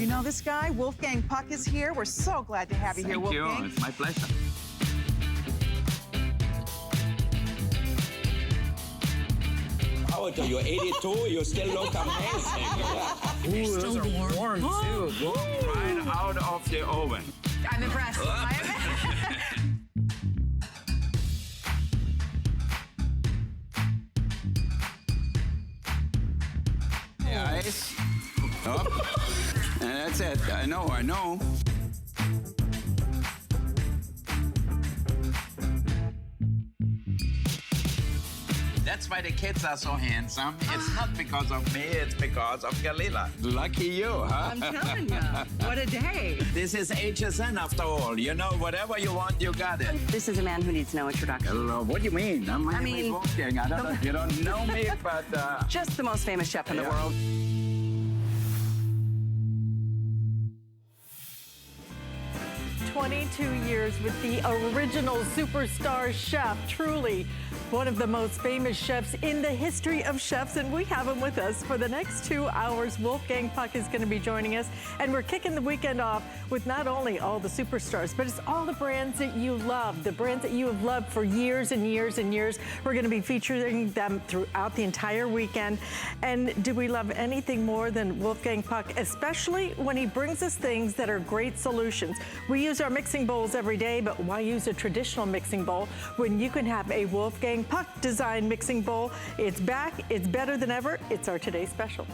You know this guy, Wolfgang Puck, is here. We're so glad to have you here, Wolfgang. Thank you. It's my pleasure. How old are you? 82? You still look amazing. Ooh, those are warm too. Right out of the oven. I'm impressed. The ice. Up. And that's it. I know. That's why the kids are so handsome. It's not because of me, it's because of Galila. Lucky you, huh? I'm telling you, what a day. This is Hsn after all. You know, whatever you want, you got it. This is a man who needs no introduction. Hello, what do you mean? My name is Wolfgang. I don't know if you don't know me, but... Just the most famous chef in the world. 22 years with the original superstar chef, truly one of the most famous chefs in the history of chefs, and we have him with us for the next 2 hours. Wolfgang Puck is going to be joining us, and we're kicking the weekend off with not only all the superstars, but it's all the brands that you love, the brands that you have loved for years and years and years. We're going to be featuring them throughout the entire weekend. And do we love anything more than Wolfgang Puck, especially when he brings us things that are great solutions? We use our mixing bowls every day, but why use a traditional mixing bowl when you can have a Wolfgang Puck design mixing bowl? It's back, it's better than ever. It's our Today Special.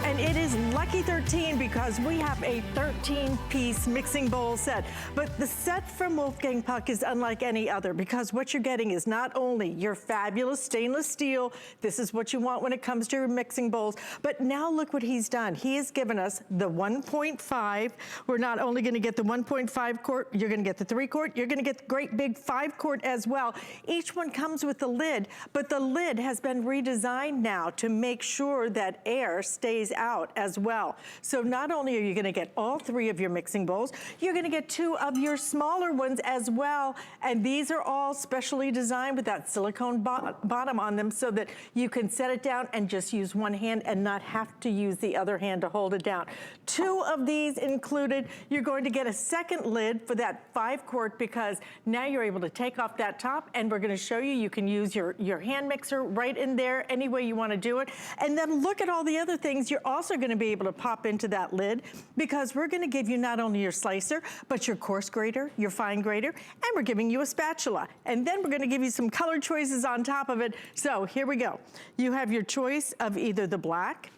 And it is lucky 13 because we have a 13-piece mixing bowl set. But the set from Wolfgang Puck is unlike any other because what you're getting is not only your fabulous stainless steel, this is what you want when it comes to your mixing bowls, but now look what he's done. He has given us the 1.5. We're not only gonna get the 1.5 quart, you're gonna get the 3 quart, you're gonna get the great big 5 quart as well. Each one comes with a lid, but the lid has been redesigned now to make sure that air stays out as well. So not only are you gonna get all 3 of your mixing bowls, you're gonna get 2 of your smaller ones as well. And these are all specially designed with that silicone bottom on them so that you can set it down and just use one hand and not have to use the other hand to hold it down. 2 of these included. You're going to get a second lid for that 5 quart because now you're able to take off that top, and we're gonna show you, you can use your hand mixer right in there any way you wanna do it. And then look at all the other things you're also gonna be able to pop into that lid because we're gonna give you not only your slicer, but your coarse grater, your fine grater, and we're giving you a spatula. And then we're gonna give you some color choices on top of it. So here we go. You have your choice of either the black,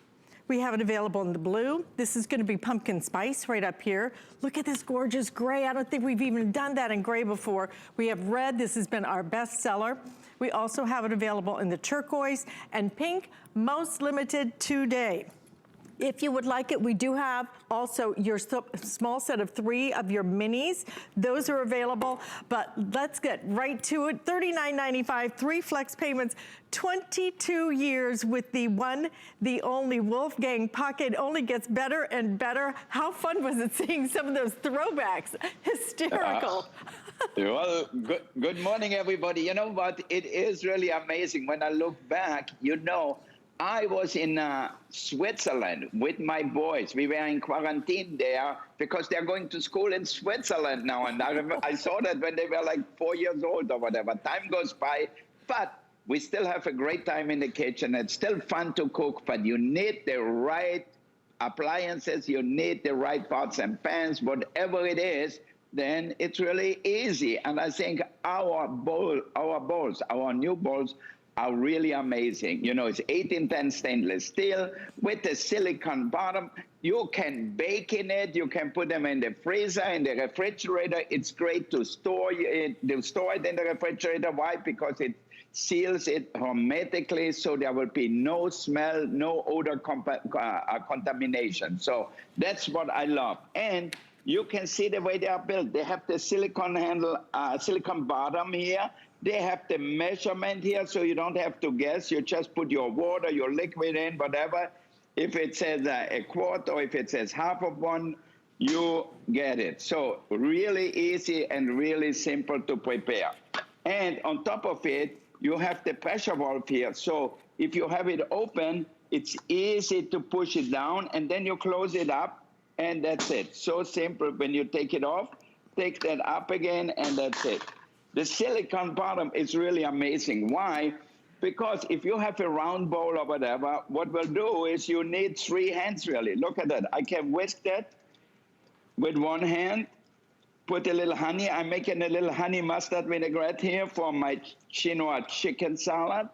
we have it available in the blue. This is gonna be pumpkin spice right up here. Look at this gorgeous gray. I don't think we've even done that in gray before. We have red, this has been our best seller. We also have it available in the turquoise and pink, most limited today. If you would like it, we do have also your small set of 3 of your minis. Those are available, but let's get right to it. $39.95, 3 flex payments, 22 years with the one, the only Wolfgang Puck. It only gets better and better. How fun was it seeing some of those throwbacks? Hysterical. Well, good morning, everybody. You know what? It is really amazing. When I look back, you know, I was in Switzerland with my boys. We were in quarantine there because they're going to school in Switzerland now. And I saw that when they were like 4 years old or whatever. Time goes by, but we still have a great time in the kitchen. It's still fun to cook, but you need the right appliances. You need the right pots and pans, whatever it is. Then it's really easy. And I think our new bowls are really amazing. You know, it's 1810 stainless steel with the silicone bottom. You can bake in it. You can put them in the freezer, in the refrigerator. It's great to store it in the refrigerator. Why? Because it seals it hermetically, so there will be no smell, no odor contamination. So that's what I love. And you can see the way they are built. They have the silicone handle, silicone bottom here. They have the measurement here, so you don't have to guess. You just put your water, your liquid in, whatever. If it says a quart or if it says half of one, you get it. So really easy and really simple to prepare. And on top of it, you have the pressure valve here. So if you have it open, it's easy to push it down, and then you close it up, and that's it. So simple. When you take it off, take that up again, and that's it. The silicone bottom is really amazing. Why? Because if you have a round bowl or whatever, what we'll do is you need 3 hands, really. Look at that. I can whisk that with 1 hand, put a little honey. I'm making a little honey mustard vinaigrette here for my quinoa chicken salad.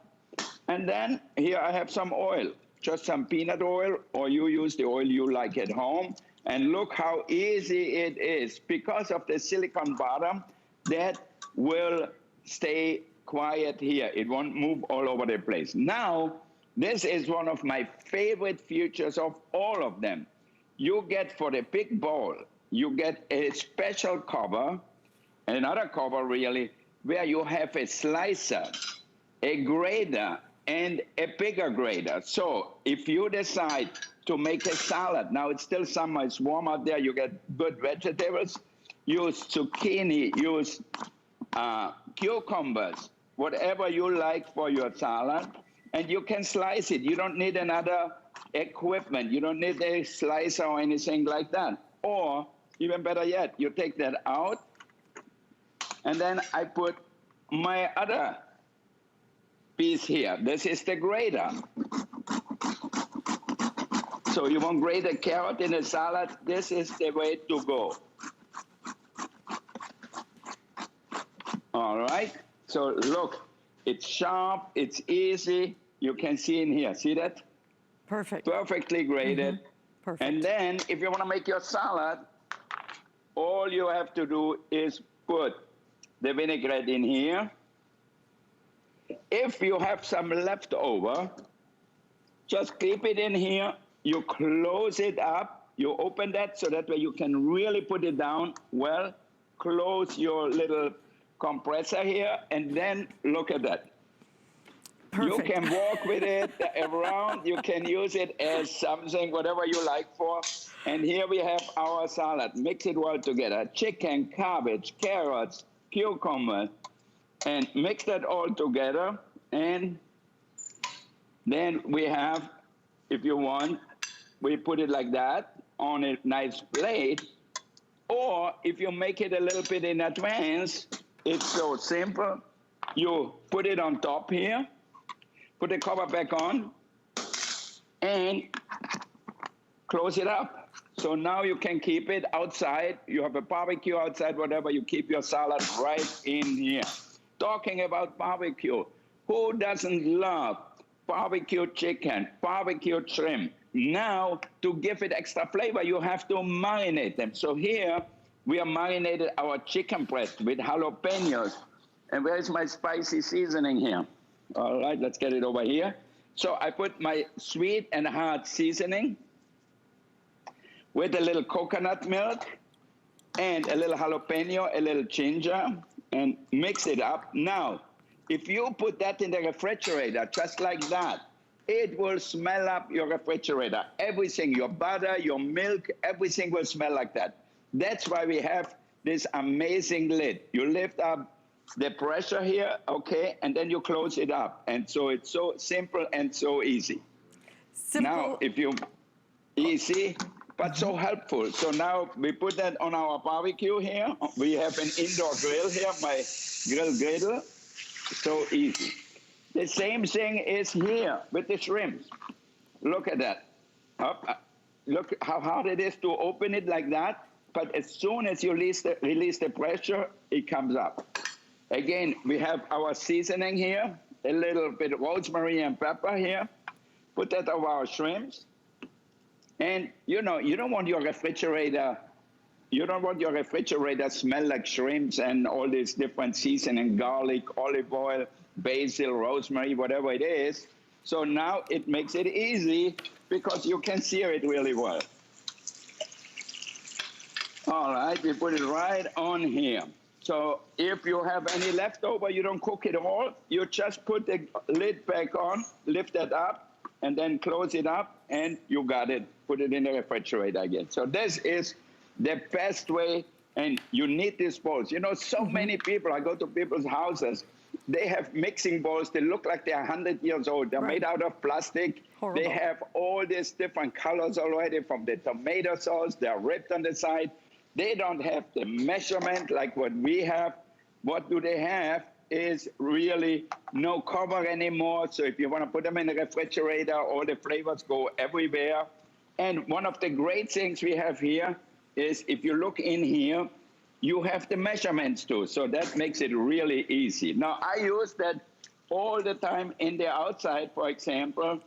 And then here I have some oil, just some peanut oil, or you use the oil you like at home. And look how easy it is. Because of the silicone bottom, that will stay quiet here. It won't move all over the place. Now, this is one of my favorite features of all of them. You get, for the big bowl, you get a special cover, another cover really, where you have a slicer, a grater, and a bigger grater. So if you decide to make a salad, now it's still summer, it's warm out there, you get good vegetables, use zucchini, use cucumbers, whatever you like for your salad, and you can slice it. You don't need another equipment. You don't need a slicer or anything like that. Or, even better yet, you take that out, and then I put my other piece here. This is the grater. So you want grate a carrot in a salad, this is the way to go. All right, so look, it's sharp, it's easy. You can see in here, see that? Perfect. Perfectly grated. Mm-hmm. Perfect. And then if you want to make your salad, all you have to do is put the vinaigrette in here. If you have some left over, just keep it in here. You close it up. You open that so that way you can really put it down well. Close your little compressor here, and then look at that. Perfect. You can walk with it around. You can use it as something, whatever you like for. And here we have our salad. Mix it well together. Chicken, cabbage, carrots, cucumber, and mix that all together. And then we have, if you want, we put it like that on a nice plate. Or if you make it a little bit in advance, it's so simple. You put it on top here, put the cover back on, and close it up. So now you can keep it outside. You have a barbecue outside, whatever, you keep your salad right in here. Talking about barbecue, who doesn't love barbecue chicken, barbecue shrimp? Now, to give it extra flavor, you have to marinate them. So here, we have marinated our chicken breast with jalapenos. And where's my spicy seasoning here? All right, let's get it over here. So I put my sweet and hard seasoning with a little coconut milk and a little jalapeno, a little ginger, and mix it up. Now, if you put that in the refrigerator, just like that, it will smell up your refrigerator. Everything, your butter, your milk, everything will smell like that. That's why we have this amazing lid. You lift up the pressure here, okay, and then you close it up. And so it's so simple and so easy. Simple. Now, if you, easy, but so helpful. So now we put that on our barbecue here. We have an indoor grill here, my griddle. So easy. The same thing is here with the shrimps. Look at that. Look how hard it is to open it like that. But as soon as you release the pressure, it comes up. Again, we have our seasoning here, a little bit of rosemary and pepper here. Put that over our shrimps. And you know, you don't want your refrigerator smell like shrimps and all this different seasoning, garlic, olive oil, basil, rosemary, whatever it is. So now it makes it easy because you can sear it really well. All right, we put it right on here. So if you have any leftover, you don't cook it all. You just put the lid back on, lift it up, and then close it up, and you got it. Put it in the refrigerator again. So this is the best way, and you need these bowls. You know, so many people, I go to people's houses, they have mixing bowls. They look like they're 100 years old. They're made out of plastic. Horrible. They have all these different colors already from the tomato sauce. They're ripped on the side. They don't have the measurement like what we have. What do they have is really no cover anymore. So if you want to put them in the refrigerator, all the flavors go everywhere. And one of the great things we have here is if you look in here, you have the measurements too. So that makes it really easy. Now, I use that all the time in the outside, for example,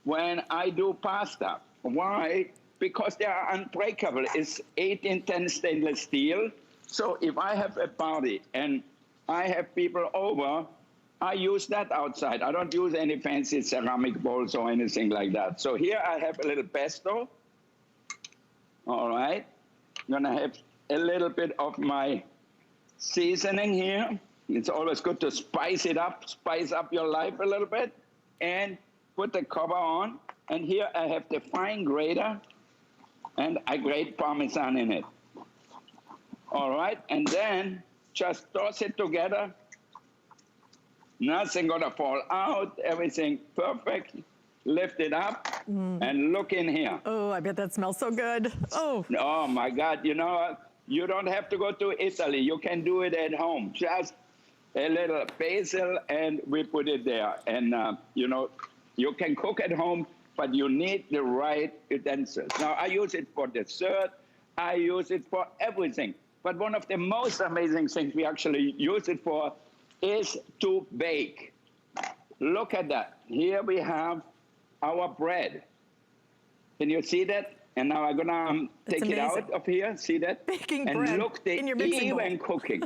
when I do pasta. Why? Because they are unbreakable. It's 1810 stainless steel. So if I have a party and I have people over, I use that outside. I don't use any fancy ceramic bowls or anything like that. So here I have a little pesto. All right. I'm gonna have a little bit of my seasoning here. It's always good to spice it up, spice up your life a little bit, and put the cover on. And here I have the fine grater, and I grate Parmesan in it. All right, and then just toss it together. Nothing gonna fall out, everything perfect. Lift it up and look in here. Oh, I bet that smells so good. Oh. Oh my God, you know what? You don't have to go to Italy. You can do it at home. Just a little basil and we put it there. And you know, you can cook at home, but you need the right utensils. Now I use it for dessert. I use it for everything. But one of the most amazing things we actually use it for is to bake. Look at that. Here we have our bread. Can you see that? And now I'm gonna take it out of here. See that? Baking and bread look, the in your mixing bowl. even cooking.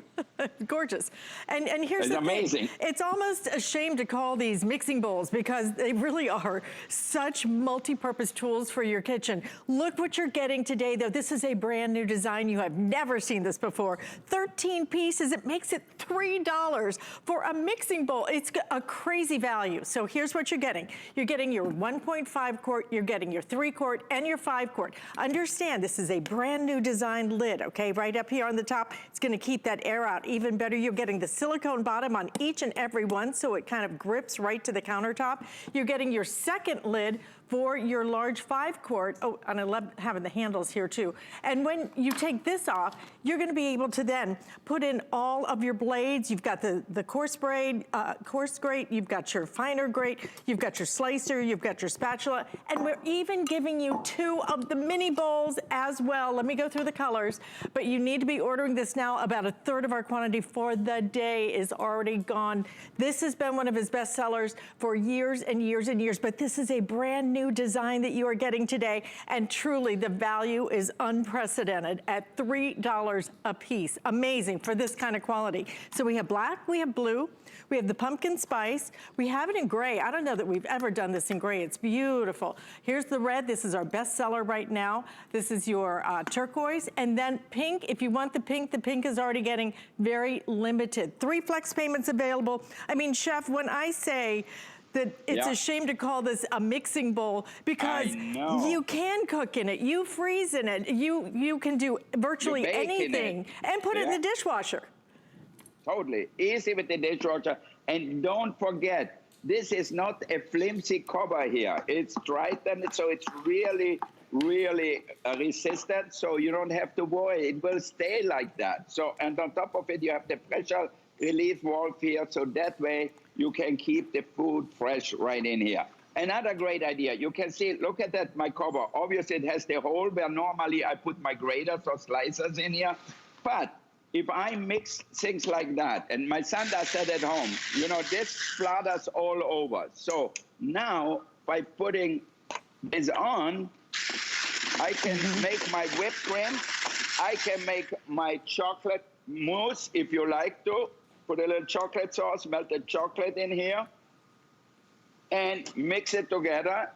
Gorgeous. And here's It's the amazing. thing. It's almost a shame to call these mixing bowls because they really are such multi-purpose tools for your kitchen. Look what you're getting today, though. This is a brand new design. You have never seen this before. 13 pieces. It makes it $3 for a mixing bowl. It's a crazy value. So here's what you're getting. You're getting your 1.5 quart, you're getting your 3 quart, and your 5 quart. Understand, this is a brand new designed lid, okay? Right up here on the top, it's gonna keep that air out even better. You're getting the silicone bottom on each and every one, so it kind of grips right to the countertop. You're getting your second lid for your large 5 quart. Oh, and I love having the handles here too. And when you take this off, you're gonna be able to then put in all of your blades. You've got the coarse grate, you've got your finer grate, you've got your slicer, you've got your spatula, and we're even giving you 2 of the mini bowls as well. Let me go through the colors, but you need to be ordering this now. About a third of our quantity for the day is already gone. This has been one of his best sellers for years and years and years, but this is a brand new design that you are getting today, and truly the value is unprecedented at $3 a piece. Amazing for this kind of quality. So we have black, we have blue, we have the pumpkin spice, we have it in gray. I don't know that we've ever done this in gray. It's beautiful. Here's the red. This is our best seller right now. This is your turquoise, and then pink. If you want the pink is already getting very limited. 3 flex payments available. I mean, Chef, when I say that it's a shame to call this a mixing bowl because you can cook in it, you freeze in it, you can do virtually anything and put it in the dishwasher. Totally, easy with the dishwasher. And don't forget, this is not a flimsy cover here. It's tritoned, so it's really, really resistant, so you don't have to worry. It will stay like that. So, and on top of it, you have the pressure relief valve here, so that way you can keep the food fresh right in here. Another great idea, you can see, look at that, my cover. Obviously, it has the hole where normally I put my graters or slicers in here. But if I mix things like that, and my son does that at home, you know, this splatters all over. So now, by putting this on, I can make my whipped cream. I can make my chocolate mousse, if you like to. Put a little chocolate sauce, melted chocolate in here, and mix it together.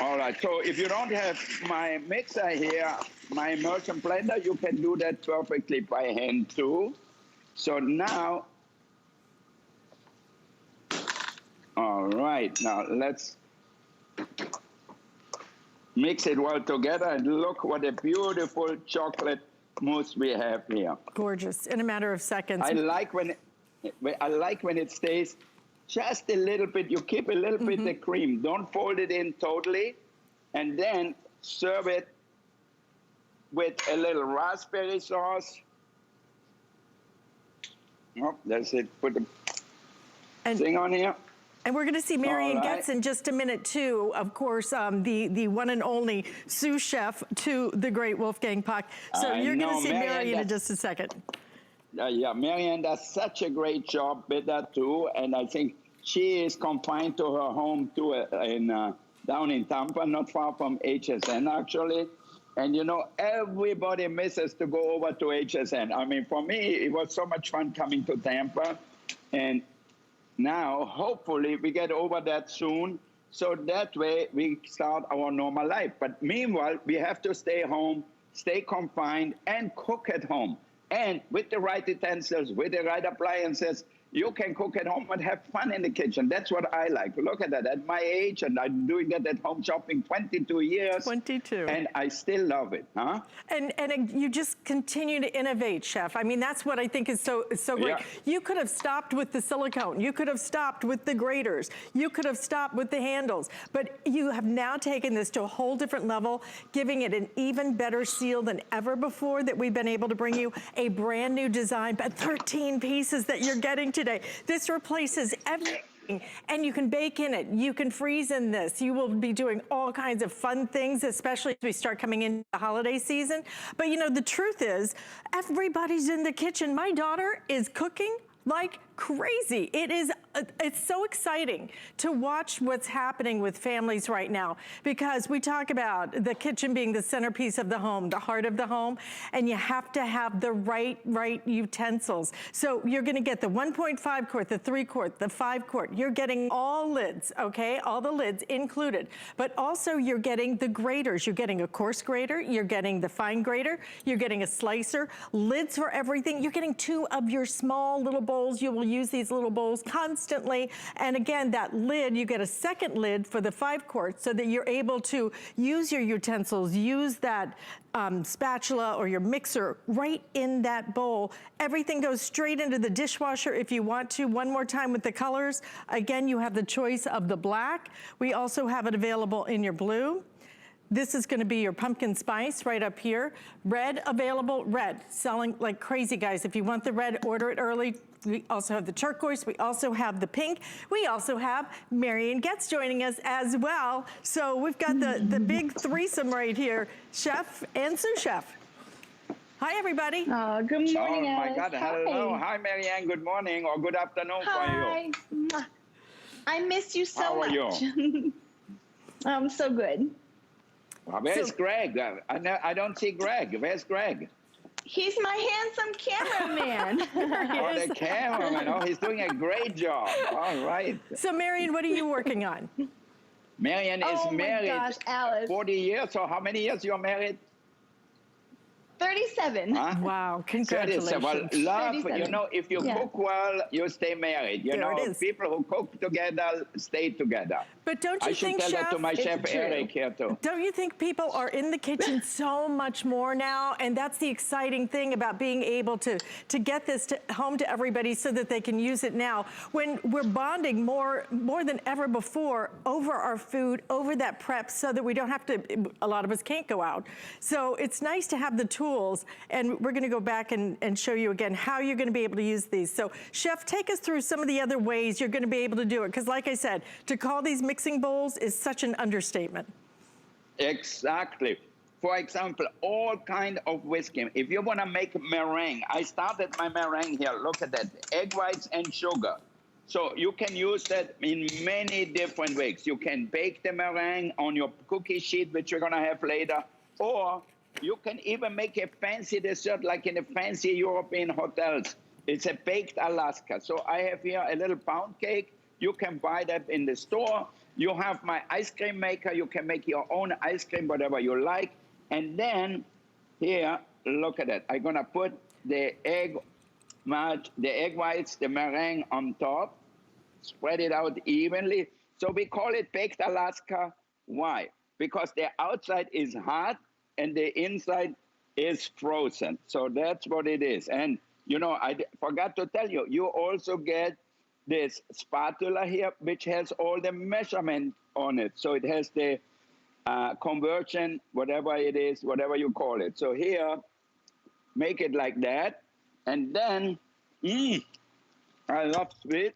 All right, so if you don't have my mixer here, my immersion blender, you can do that perfectly by hand too. So now, all right, now let's Mix it well together, and look what a beautiful chocolate mousse we have here. Gorgeous, in a matter of seconds. I like when it stays just a little bit. You keep a little bit of cream. Don't fold it in totally, and then serve it with a little raspberry sauce. Oh, that's it. Put the thing on here. And we're going to see Meringue All right. Getz in just a minute, too. Of course, the one and only sous chef to the great Wolfgang Puck. So you're going to see Meringue in just a second. Yeah, Marianne does such a great job with that, too. And I think she is confined to her home, too, down in Tampa, not far from Hsn, actually. And, you know, everybody misses to go over to Hsn. I mean, for me, it was so much fun coming to Tampa. And now, hopefully, we get over that soon, so that way we start our normal life. But meanwhile, we have to stay home, stay confined, and cook at home. And with the right utensils, with the right appliances, you can cook at home and have fun in the kitchen. That's what I like. Look at that. At my age, and I'm doing that at home shopping 22 years. 22. And I still love it, huh? And you just continue to innovate, Chef. I mean, that's what I think is so great. Yeah. You could have stopped with the silicone. You could have stopped with the graters. You could have stopped with the handles. But you have now taken this to a whole different level, giving it an even better seal than ever before that we've been able to bring you a brand new design, but 13 pieces that you're getting today. This replaces everything, and you can bake in it. You can freeze in this. You will be doing all kinds of fun things, especially as we start coming into the holiday season. But you know, the truth is, everybody's in the kitchen. My daughter is cooking like crazy. It's so exciting to watch what's happening with families right now, because we talk about the kitchen being the centerpiece of the home, the heart of the home, and you have to have the right utensils. So you're gonna get the 1.5 quart, the 3 quart, the 5 quart. You're getting all lids, okay? All the lids included. But also you're getting the graters. You're getting a coarse grater, you're getting the fine grater, you're getting a slicer, lids for everything. You're getting 2 of your small little bowls. You will use these little bowls constantly. And again, that lid, you get a second lid for the 5 quart so that you're able to use your utensils, use that spatula or your mixer right in that bowl. Everything goes straight into the dishwasher if you want to. One more time with the colors. Again, you have the choice of the black. We also have it available in your blue. This is gonna be your pumpkin spice right up here. Red available, red, selling like crazy, guys. If you want the red, order it early. We also have the turquoise, we also have the pink. We also have Meringue Getz joining us as well. So we've got the big threesome right here, chef and sous chef. Hi, everybody. Oh, good morning, Oh, my Alice. God. Hello. Hi, Marianne. Good morning or good afternoon for you. Hi. I miss you so How are much. you? I'm so good. Well, where's Greg? I don't see Greg. Where's Greg? He's my handsome cameraman. Oh, the cameraman. Oh, he's doing a great job. All right. So, Marianne, what are you working on? Marianne is Oh my married gosh, Alice. 40 years. So how many years you're married? 37. Huh? Wow, 37. congratulations. Well, love, 37. you know, if you Yeah. cook well, you stay married. You There know, it is. people who cook together stay together. But don't you I should think, tell that Chef, to my It's chef true. Eric here too. don't you think people are in the kitchen so much more now? And that's the exciting thing about being able to get this home to everybody so that they can use it now. When we're bonding more than ever before over our food, over that prep, so that we don't have to, a lot of us can't go out. So it's nice to have the tools, and we're gonna go back and show you again how you're gonna be able to use these. So Chef, take us through some of the other ways you're gonna be able to do it. Because like I said, to call these mixing bowls is such an understatement. Exactly. For example, all kind of whiskey. If you want to make meringue, I started my meringue here. Look at that, egg whites and sugar. So you can use that in many different ways. You can bake the meringue on your cookie sheet, which we're gonna have later, or you can even make a fancy dessert like in the fancy European hotels. It's a baked Alaska. So I have here a little pound cake. You can buy that in the store. You have my ice cream maker. You can make your own ice cream, whatever you like. And then here, look at that. I'm gonna put the egg whites, the meringue on top, spread it out evenly. So we call it baked Alaska. Why? because the outside is hot and the inside is frozen. So that's what it is. And, you know, I forgot to tell you, you also get this spatula here, which has all the measurement on it. So it has the conversion, whatever it is, whatever you call it. So here, make it like that. And then, I love sweet.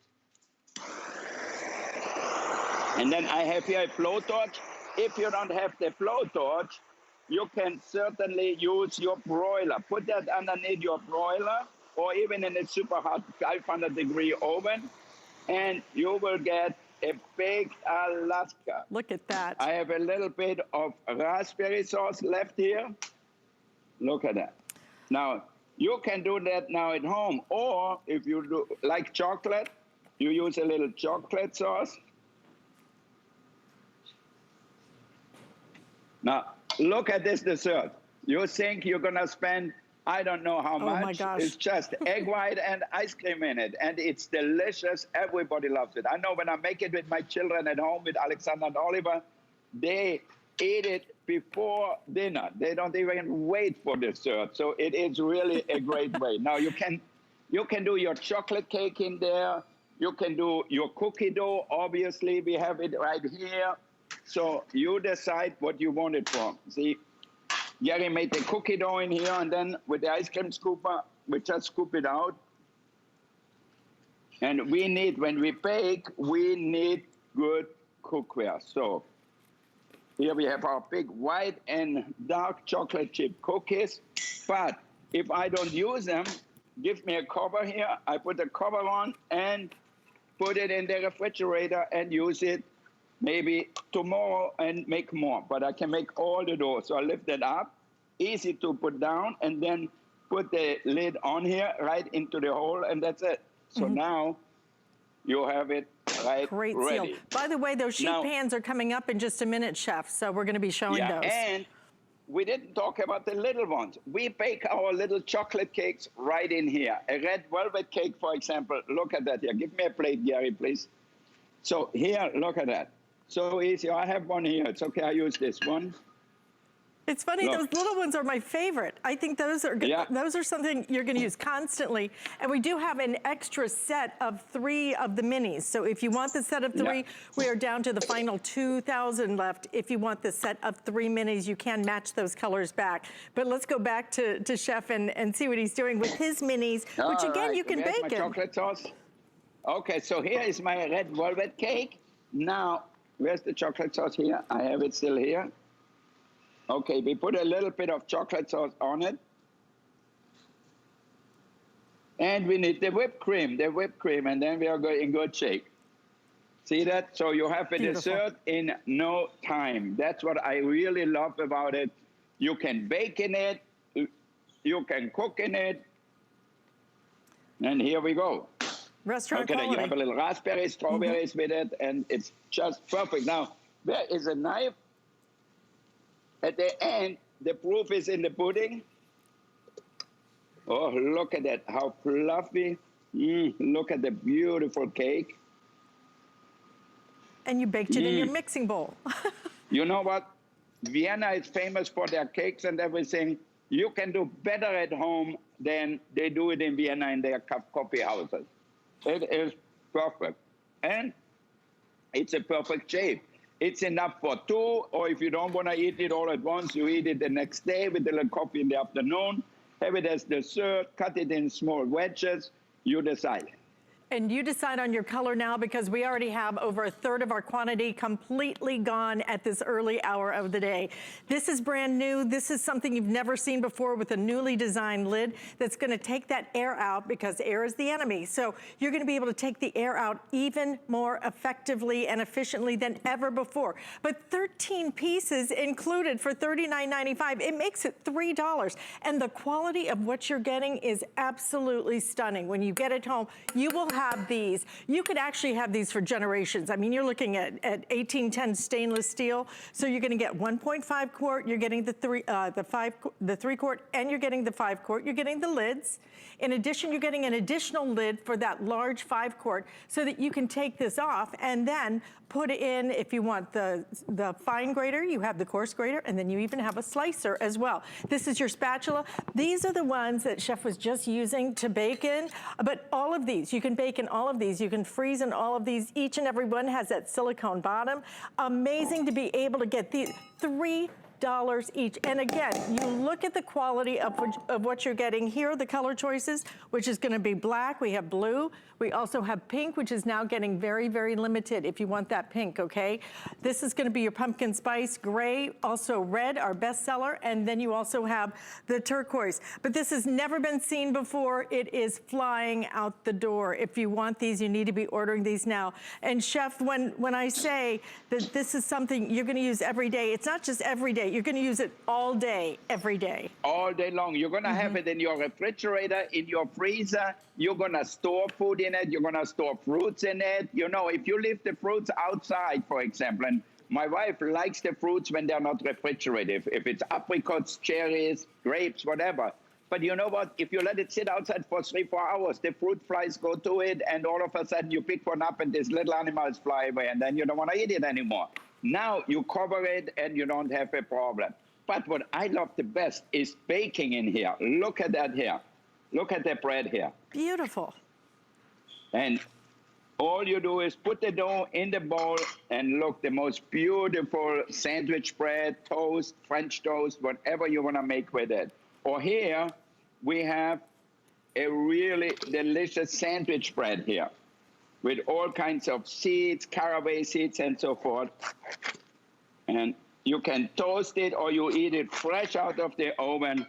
And then I have here a blowtorch. If you don't have the blowtorch, you can certainly use your broiler. Put that underneath your broiler or even in a super hot 500-degree oven, and you will get a baked Alaska. Look at that. I have a little bit of raspberry sauce left here. Look at that. Now, you can do that now at home, or if you do like chocolate, you use a little chocolate sauce. Now, look at this dessert. You think you're gonna spend, I don't know how much. Oh my gosh. It's just egg white and ice cream in it, and it's delicious. Everybody loves it. I know when I make it with my children at home, with Alexander and Oliver, they eat it before dinner. They don't even wait for dessert. So it is really a great way. Now you can do your chocolate cake in there. You can do your cookie dough. Obviously, we have it right here. So you decide what you want it for. See, Gary made the cookie dough in here, and then with the ice cream scooper, we just scoop it out. And we need, when we bake, we need good cookware. So here we have our big white and dark chocolate chip cookies. But if I don't use them, give me a cover here. I put the cover on and put it in the refrigerator and use it maybe tomorrow and make more. But I can make all the dough. So I lift it up, easy to put down, and then put the lid on here right into the hole, and that's it. So now you have it right Great ready. seal. By the way, those sheet Now- pans are coming up in just a minute, Chef, so we're gonna be showing those. And we didn't talk about the little ones. We bake our little chocolate cakes right in here. A red velvet cake, for example. Look at that here. Give me a plate, Gary, please. So here, look at that. So easy. I have one here. It's okay. I use this one. It's funny, Look. those little ones are my favorite. I think those are Yeah. those are something you're gonna use constantly. And we do have an extra set of 3 of the minis. So if you want the set of 3, we are down to the final 2,000 left. If you want the set of 3 minis, you can match those colors back. But let's go back to Chef and see what he's doing with his minis, which All again, right. you can Where's bake my in. chocolate sauce? Okay, so here is my red velvet cake. Now, where's the chocolate sauce here? I have it still here. Okay, we put a little bit of chocolate sauce on it. And we need the whipped cream, and then we are in good shape. See that? So you have a Beautiful. dessert in no time. That's what I really love about it. You can bake in it, you can cook in it, and here we go. Restaurant Okay, then you quality. have a little raspberries, strawberries with it, and it's just perfect. Now, there is a knife. At the end, the proof is in the pudding. Oh, look at that, how fluffy. Look at the beautiful cake. And you baked it in your mixing bowl. You know what? Vienna is famous for their cakes and everything. You can do better at home than they do it in Vienna in their coffee houses. It is perfect. And it's a perfect shape. It's enough for 2, or if you don't want to eat it all at once, you eat it the next day with a little coffee in the afternoon. Have it as dessert, cut it in small wedges, you decide. And you decide on your color now, because we already have over 1/3 of our quantity completely gone at this early hour of the day. This is brand new. This is something you've never seen before, with a newly designed lid that's gonna take that air out, because air is the enemy. So you're gonna be able to take the air out even more effectively and efficiently than ever before. But 13 pieces included for $39.95. It makes it $3. And the quality of what you're getting is absolutely stunning. When you get it home, you will have these. You could actually have these for generations. I mean, you're looking at 1810 stainless steel. So you're gonna get 1.5 quart, you're getting the 3 quart, and you're getting the 5 quart, you're getting the lids. In addition, you're getting an additional lid for that large 5 quart so that you can take this off and then put in, if you want the fine grater, you have the coarse grater, and then you even have a slicer as well. This is your spatula. These are the ones that Chef was just using to bake in, but all of these, you can bake in all of these, you can freeze in all of these. Each and every one has that silicone bottom. Amazing to be able to get these $3 each. And again, you look at the quality of what you're getting. Here are the color choices, which is gonna be black. We have blue. We also have pink, which is now getting very, very limited if you want that pink, okay? This is gonna be your pumpkin spice gray, also red, our bestseller, and then you also have the turquoise. But this has never been seen before. It is flying out the door. If you want these, you need to be ordering these now. And Chef, when I say that this is something you're gonna use every day, it's not just every day, you're gonna use it all day, every day. All day long. You're gonna have it in your refrigerator, in your freezer. You're gonna store food in it. You're gonna store fruits in it. You know, if you leave the fruits outside, for example, and my wife likes the fruits when they're not refrigerated. If it's apricots, cherries, grapes, whatever. But you know what? If you let it sit outside for 3-4 hours, the fruit flies go to it, and all of a sudden you pick one up and these little animals fly away, and then you don't want to eat it anymore. Now you cover it and you don't have a problem. But what I love the best is baking in here. Look at that here. Look at the bread here. Beautiful. And all you do is put the dough in the bowl and look, the most beautiful sandwich bread, toast, French toast, whatever you want to make with it. Or here we have a really delicious sandwich bread here, with all kinds of seeds, caraway seeds, and so forth. And you can toast it or you eat it fresh out of the oven.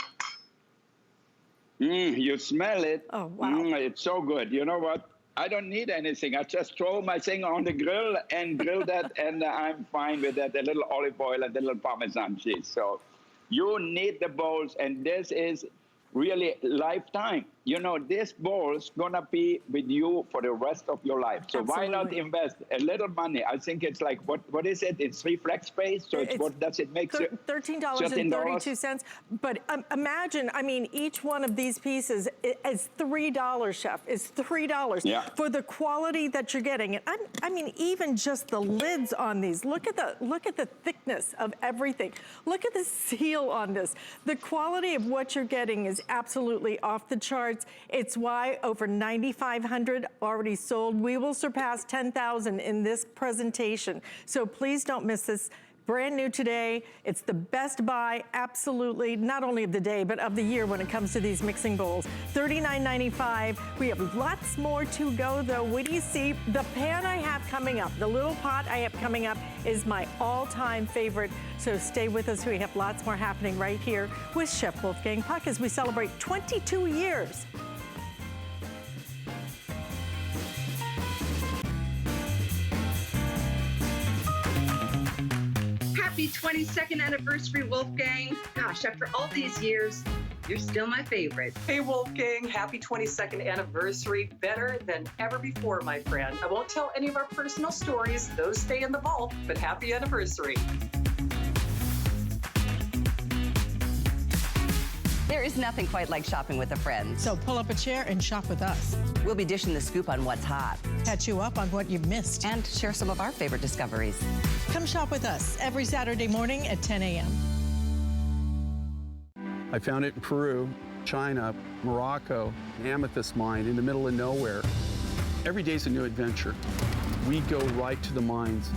You smell it. Oh, wow. It's so good. You know what? I don't need anything. I just throw my thing on the grill and grill that, and I'm fine with that. A little olive oil and a little Parmesan cheese. So you need the bowls, and this is really lifetime. You know, this bowl's gonna be with you for the rest of your life. So Absolutely. why not invest a little money? I think it's like, what is it? It's 3 flex pays. So it's what does it make? $13.32. But imagine, I mean, each one of these pieces is $3, Chef, is $3 for the quality that you're getting. And I mean, even just the lids on these, look at the thickness of everything. Look at the seal on this. The quality of what you're getting is absolutely off the charts. It's why over 9,500 already sold. We will surpass 10,000 in this presentation. So please don't miss this. Brand new today. It's the best buy, absolutely, not only of the day, but of the year when it comes to these mixing bowls. $39.95. We have lots more to go, though. What do you see? The pan I have coming up, the little pot I have coming up is my all-time favorite. So stay with us. We have lots more happening right here with Chef Wolfgang Puck as we celebrate 22 years. Happy 22nd anniversary, Wolfgang. Gosh, after all these years, you're still my favorite. Hey, Wolfgang, happy 22nd anniversary. Better than ever before, my friend. I won't tell any of our personal stories. Those stay in the vault, but happy anniversary. There is nothing quite like shopping with a friend. So pull up a chair and shop with us. We'll be dishing the scoop on what's hot. Catch you up on what you've missed. And share some of our favorite discoveries. Come shop with us every Saturday morning at 10 a.m. I found it in Peru, China, Morocco, an amethyst mine in the middle of nowhere. Every day's a new adventure. We go right to the mines.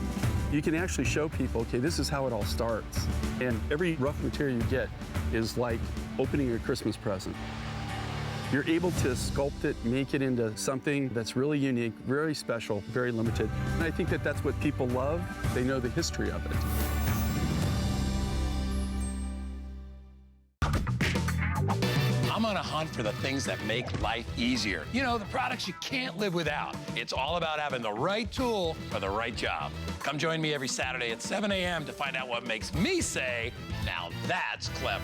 You can actually show people, okay, this is how it all starts. And every rough material you get is like opening a Christmas present. You're able to sculpt it, make it into something that's really unique, very special, very limited. And I think that that's what people love. They know the history of it. I'm on a hunt for the things that make life easier. You know, the products you can't live without. It's all about having the right tool for the right job. Come join me every Saturday at 7 a.m. to find out what makes me say, now that's clever.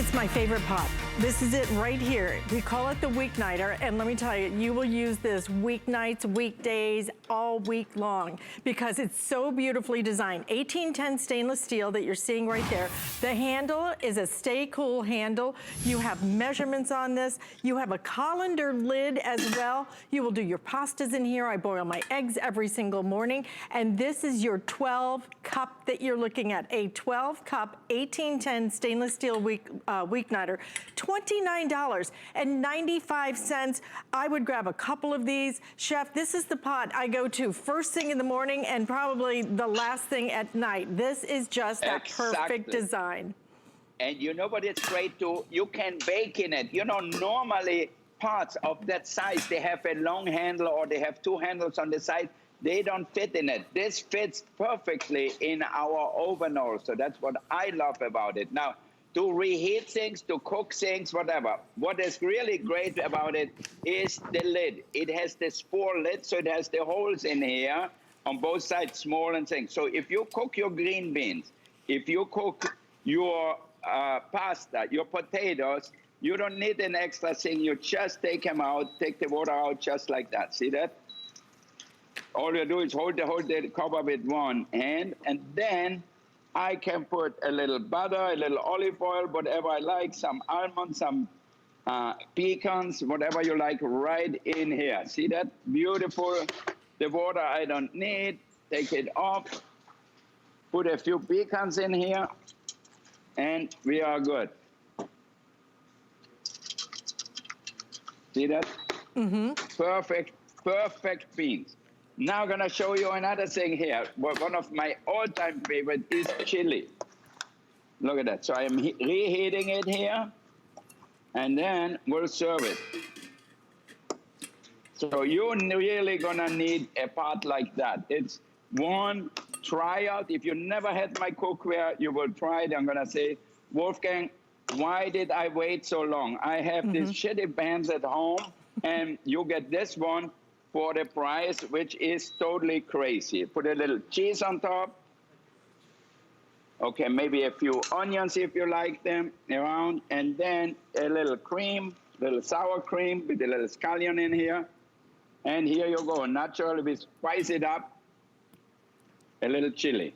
It's my favorite pot. This is it right here. We call it the weeknighter, and let me tell you, you will use this weeknights, weekdays, all week long because it's so beautifully designed. 1810 stainless steel that you're seeing right there. The handle is a stay cool handle. You have measurements on this. You have a colander lid as well. You will do your pastas in here. I boil my eggs every single morning, and this is your 12 cup that you're looking at. A 12 cup 1810 stainless steel weeknighter. $29.95. I would grab a couple of these. Chef, this is the pot I go to first thing in the morning and probably the last thing at night. This is just that perfect design. And you know what it's great too? You can bake in it. You know, normally pots of that size, they have a long handle or they have two handles on the side. They don't fit in it. This fits perfectly in our oven also. That's what I love about it. Now, to reheat things, to cook things, whatever. What is really great about it is the lid. It has this 4 lid, so it has the holes in here on both sides, small and things. So if you cook your green beans, if you cook your pasta, your potatoes, you don't need an extra thing. You just take them out, take the water out just like that. See that? All you do is hold the cover with one hand, and then I can put a little butter, a little olive oil, whatever I like, some almonds, some pecans, whatever you like, right in here. See that? Beautiful. The water I don't need. Take it off. Put a few pecans in here, and we are good. See that? Mm-hmm. Perfect beans. Now I'm gonna show you another thing here. One of my all-time favorite is chili. Look at that. So I am reheating it here, and then we'll serve it. So you're really gonna need a pot like that. It's one, try out. If you never had my cookware, you will try it. I'm gonna say, Wolfgang, why did I wait so long? I have these shitty pans at home, and you get this one for the price, which is totally crazy. Put a little cheese on top. Okay, maybe a few onions if you like them around, and then a little cream, little sour cream with a little scallion in here. And here you go, naturally we spice it up, a little chili.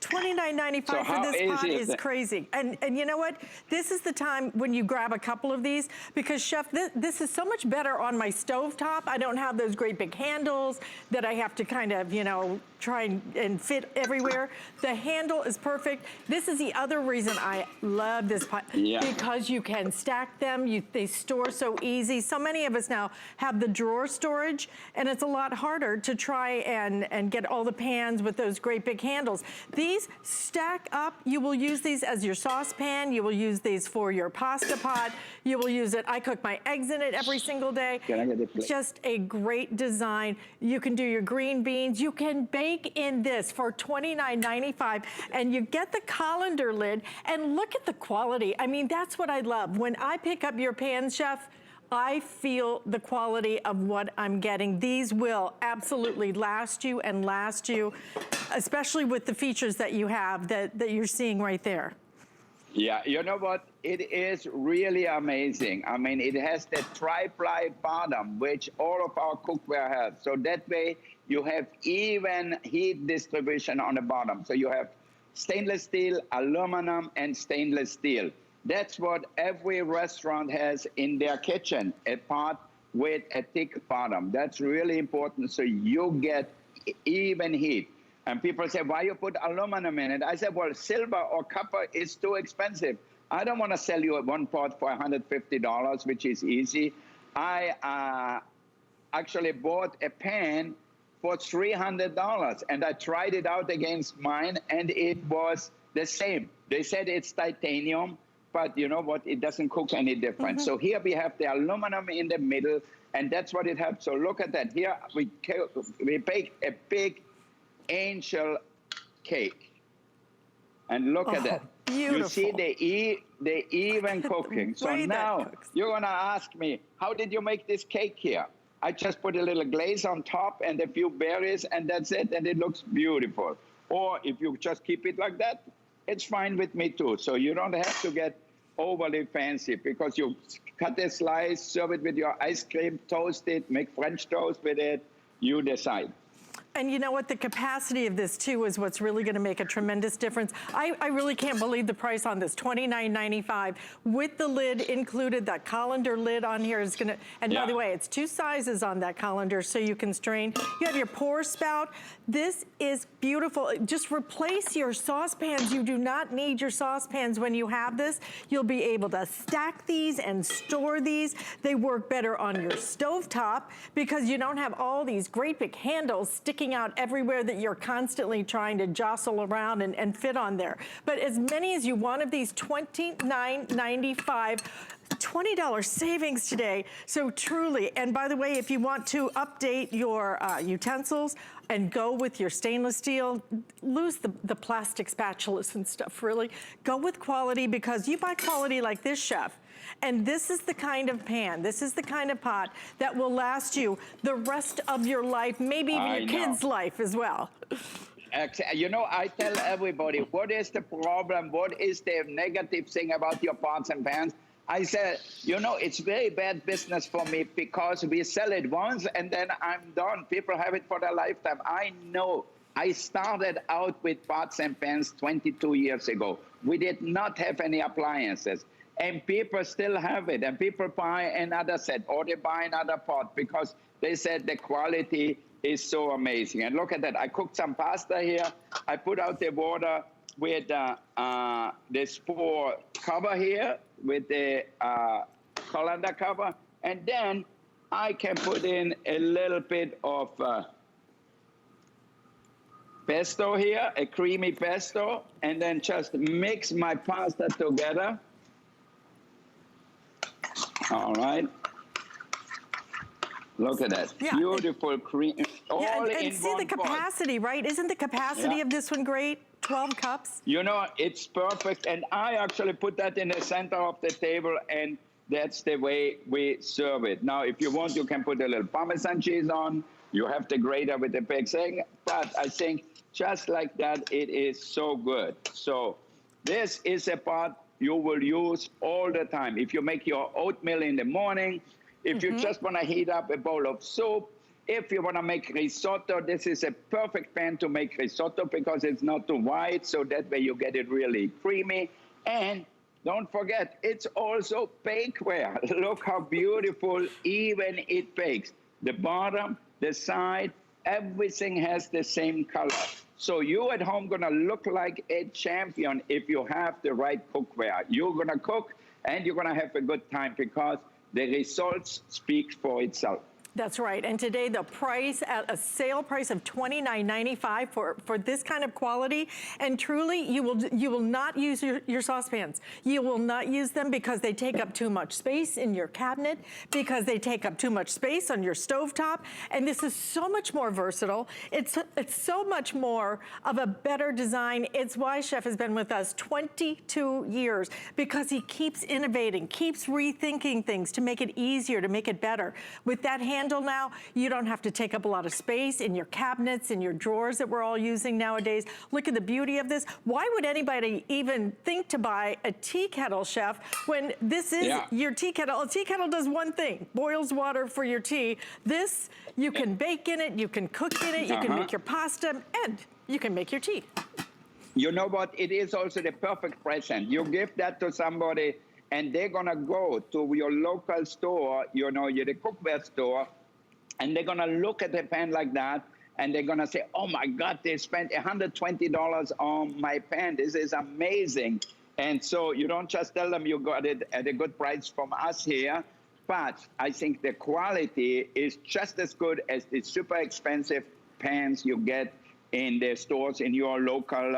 $29.95 for this pot is crazy. And you know what? This is the time when you grab a couple of these because, Chef, this is so much better on my stovetop. I don't have those great big handles that I have to kind of, you know, try and fit everywhere. The handle is perfect. This is the other reason I love this pot because you can stack them. They store so easy. So many of us now have the drawer storage, and it's a lot harder to try and get all the pans with those great big handles. These stack up. You will use these as your saucepan. You will use these for your pasta pot. You will use it. I cook my eggs in it every single day. Can I get a plate? Just a great design. You can do your green beans. You can bake in this for $29.95, and you get the colander lid, and look at the quality. I mean, that's what I love. When I pick up your pans, Chef, I feel the quality of what I'm getting. These will absolutely last you and last you, especially with the features that you have that you're seeing right there. Yeah, you know what? It is really amazing. I mean, it has the tri-ply bottom, which all of our cookware has. So that way you have even heat distribution on the bottom. So you have stainless steel, aluminum, and stainless steel. That's what every restaurant has in their kitchen, a pot with a thick bottom. That's really important so you get even heat. And people say, why you put aluminum in it? I said, well, silver or copper is too expensive. I don't want to sell you one pot for $150, which is easy. I actually bought a pan for $300, and I tried it out against mine, and it was the same. They said it's titanium, but you know what? It doesn't cook any different. So here we have the aluminum in the middle, and that's what it helps. So look at that. Here we bake a big angel cake. And look at that. Beautiful. You see the even cooking. So now you're going to ask me, how did you make this cake here? I just put a little glaze on top and a few berries, and that's it, and it looks beautiful. Or if you just keep it like that, it's fine with me too. So you don't have to get overly fancy because you cut a slice, serve it with your ice cream, toast it, make French toast with it, you decide. And you know what? The capacity of this, too, is what's really going to make a tremendous difference. I really can't believe the price on this, $29.95. With the lid included, that colander lid on here is going to, and by the way, it's 2 sizes on that colander so you can strain. You have your pour spout. This is beautiful. Just replace your saucepans. You do not need your saucepans when you have this. You'll be able to stack these and store these. They work better on your stovetop because you don't have all these great big handles sticking out everywhere that you're constantly trying to jostle around and fit on there. But as many as you want of these, $29.95. $20 savings today. So truly, and by the way, if you want to update your utensils and go with your stainless steel, lose the plastic spatulas and stuff, really. Go with quality because you buy quality like this, Chef. And this is the kind of pan, this is the kind of pot that will last you the rest of your life, maybe even your kids' life as well. You know, I tell everybody, what is the problem? What is the negative thing about your pots and pans? I said, you know, it's very bad business for me because we sell it once and then I'm done. People have it for their lifetime. I know. I started out with pots and pans 22 years ago. We did not have any appliances. And people still have it. And people buy another set or they buy another pot because they said the quality is so amazing. And look at that. I cooked some pasta here. I put out the water with this pour cover here with the colander cover. And then I can put in a little bit of pesto here, a creamy pesto, and then just mix my pasta together. All right. Look at that. Beautiful cream. All in and see one the capacity, pot. Right? Isn't the capacity of this one great? 12 cups? You know, it's perfect. And I actually put that in the center of the table, and that's the way we serve it. Now, if you want, you can put a little Parmesan cheese on. You have the grater with the pig's egg. But I think just like that, it is so good. So this is a pot you will use all the time. If you make your oatmeal in the morning, if you just want to heat up a bowl of soup, if you want to make risotto, this is a perfect pan to make risotto because it's not too wide, so that way you get it really creamy. And don't forget, it's also bakeware. Look how beautiful even it bakes. The bottom, the side, everything has the same color. So you at home gonna look like a champion if you have the right cookware. You're gonna cook and you're gonna have a good time because the results speak for itself. That's right. And today the price at a sale price of $29.95 for this kind of quality. And truly, you will not use your saucepans. You will not use them because they take up too much space in your cabinet, because they take up too much space on your stovetop. And this is so much more versatile. It's so much more of a better design. It's why Chef has been with us 22 years, because he keeps innovating, keeps rethinking things to make it easier, to make it better. With that handle now, you don't have to take up a lot of space in your cabinets, in your drawers that we're all using nowadays. Look at the beauty of this. Why would anybody even think to buy a tea kettle, Chef, when this is your tea kettle? A tea kettle does one thing, boils water for your tea. This, you can bake in it, you can cook in it, you can make your pasta, and you can make your tea. You know what? It is also the perfect present. You give that to somebody, and they're gonna go to your local store, you know, the cookware store, and they're gonna look at a pan like that, and they're gonna say, oh my God, they spent $120 on my pan. This is amazing. And so you don't just tell them you got it at a good price from us here, but I think the quality is just as good as the super expensive pans you get in the stores in your local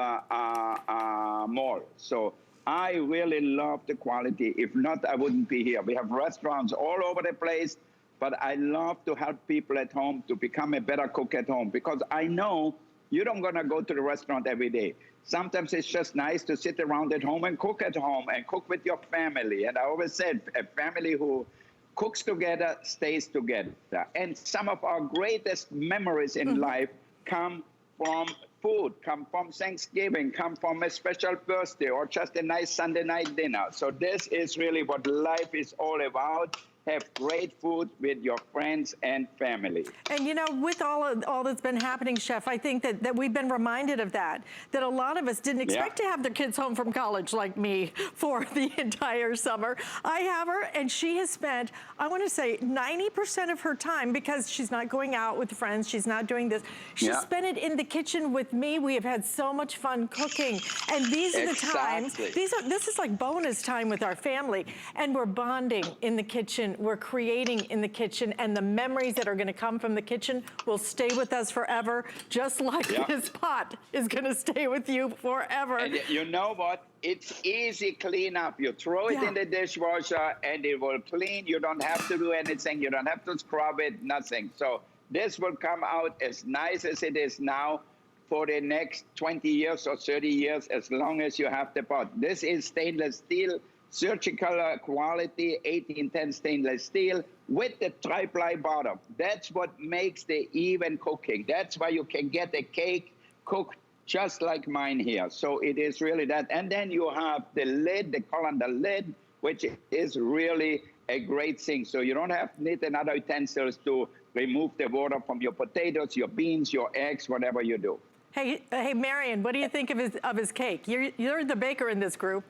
mall. So I really love the quality. If not, I wouldn't be here. We have restaurants all over the place, but I love to help people at home to become a better cook at home, because I know you don't gonna go to the restaurant every day. Sometimes it's just nice to sit around at home and cook with your family. And I always said, a family who cooks together stays together. And some of our greatest memories in life come from food, come from Thanksgiving, come from a special birthday, or just a nice Sunday night dinner. So this is really what life is all about. Have great food with your friends and family. And you know, with all that's been happening, Chef, I think that we've been reminded of that a lot of us didn't expect to have their kids home from college like me for the entire summer. I have her, and she has spent, I want to say, 90% of her time, because she's not going out with friends, she's not doing this, she's spent it in the kitchen with me. We have had so much fun cooking. And these are the times, this is like bonus time with our family, and we're bonding in the kitchen. We're creating in the kitchen, and the memories that are going to come from the kitchen will stay with us forever, just like this pot is going to stay with you forever. And you know what? It's easy cleanup. You throw it in the dishwasher, and it will clean. You don't have to do anything. You don't have to scrub it, nothing. So this will come out as nice as it is now for the next 20 years or 30 years, as long as you have the pot. This is stainless steel, surgical quality, 1810 stainless steel with the tri-ply bottom. That's what makes the even cooking. That's why you can get a cake cooked just like mine here. So it is really that. And then you have the lid, the colander lid, which is really a great thing. So you don't need another utensils to remove the water from your potatoes, your beans, your eggs, whatever you do. Hey, Marion, what do you think of his cake? You're the baker in this group.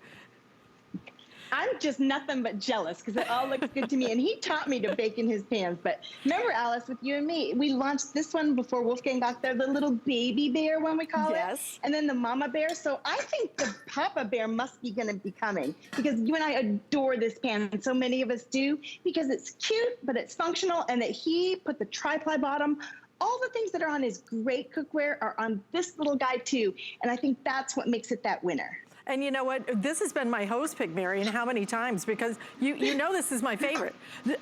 I'm just nothing but jealous because it all looks good to me. And he taught me to bake in his pans. But remember, Alice, with you and me, we launched this one before Wolfgang got there, the little baby bear one, we call it. And then the mama bear. So I think the papa bear must be going to be coming, because you and I adore this pan. And so many of us do, because it's cute, but it's functional. And that he put the tri-ply bottom. All the things that are on his great cookware are on this little guy too. And I think that's what makes it that winner. And you know what? This has been my host pick, Marion, how many times? Because you know this is my favorite.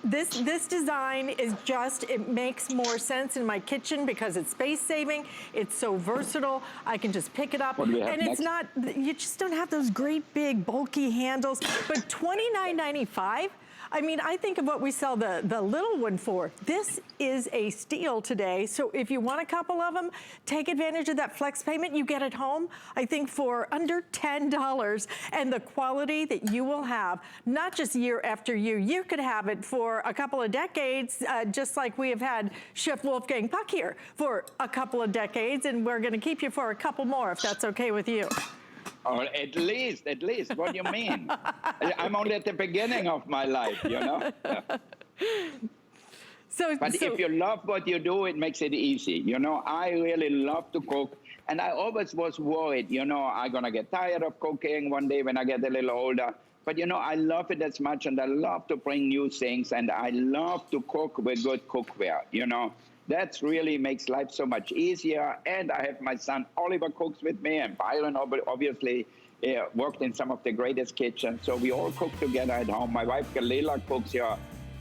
This design is just, it makes more sense in my kitchen because it's space saving. It's so versatile. I can just pick it up. And it's not, you just don't have those great big bulky handles. But $29.95? I mean, I think of what we sell the little one for. This is a steal today. So if you want a couple of them, take advantage of that flex payment. You get it home, I think, for under $10. And the quality that you will have, not just year after year, you could have it for a couple of decades, just like we have had Chef Wolfgang Puck here for a couple of decades. And we're going to keep you for a couple more, if that's okay with you. Oh, at least. What do you mean? I'm only at the beginning of my life, you know? But if you love what you do, it makes it easy. You know, I really love to cook. And I always was worried, you know, I'm going to get tired of cooking one day when I get a little older. But, you know, I love it as much, and I love to bring new things, and I love to cook with good cookware, you know. That really makes life so much easier. And I have my son Oliver cooks with me, and Byron obviously worked in some of the greatest kitchens. So we all cook together at home. My wife Galila cooks here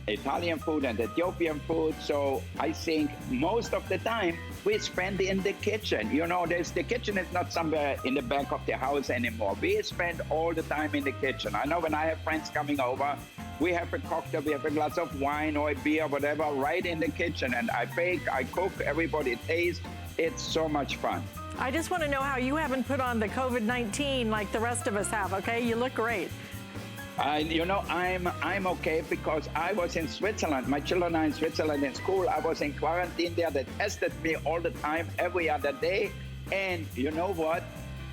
Italian food and Ethiopian food. So I think most of the time we spend in the kitchen. You know, the kitchen is not somewhere in the back of the house anymore. We spend all the time in the kitchen. I know when I have friends coming over, we have a cocktail, we have a glass of wine or a beer, whatever, right in the kitchen. And I bake, I cook, everybody tastes. It's so much fun. I just want to know how you haven't put on the COVID-19 like the rest of us have, okay? You look great. You know, I'm okay because I was in Switzerland. My children are in Switzerland in school. I was in quarantine there. They tested me all the time, every other day. And you know what?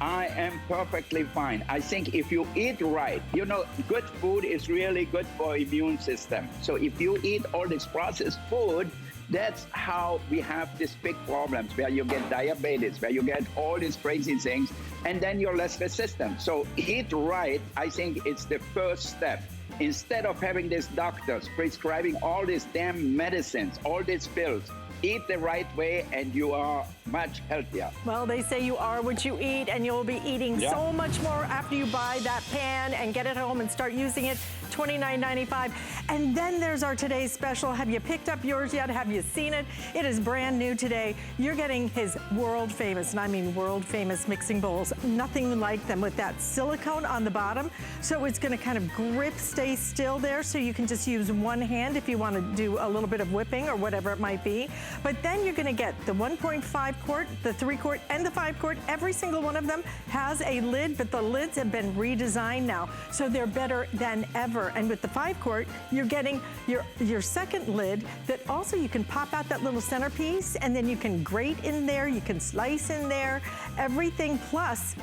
I am perfectly fine. I think if you eat right, you know, good food is really good for immune system. So if you eat all this processed food, that's how we have these big problems where you get diabetes, where you get all these crazy things, and then you're less resistant. So eat right, I think it's the first step. Instead of having these doctors prescribing all these damn medicines, all these pills, eat the right way and you are much healthier. Well, they say you are what you eat, and you'll be eating so much more after you buy that pan and get it home and start using it. $29.95. And then there's our today's special. Have you picked up yours yet? Have you seen it? It is brand new today. You're getting his world famous, and I mean world famous mixing bowls. Nothing like them, with that silicone on the bottom. So it's going to kind of grip, stay still there, so you can just use one hand if you want to do a little bit of whipping or whatever it might be. But then you're gonna get the 1.5 quart, the 3 quart, and the 5 quart. Every single one of them has a lid, but the lids have been redesigned now, so they're better than ever. And with the 5 quart, you're getting your second lid that also you can pop out that little centerpiece, and then you can grate in there, you can slice in there, everything plus,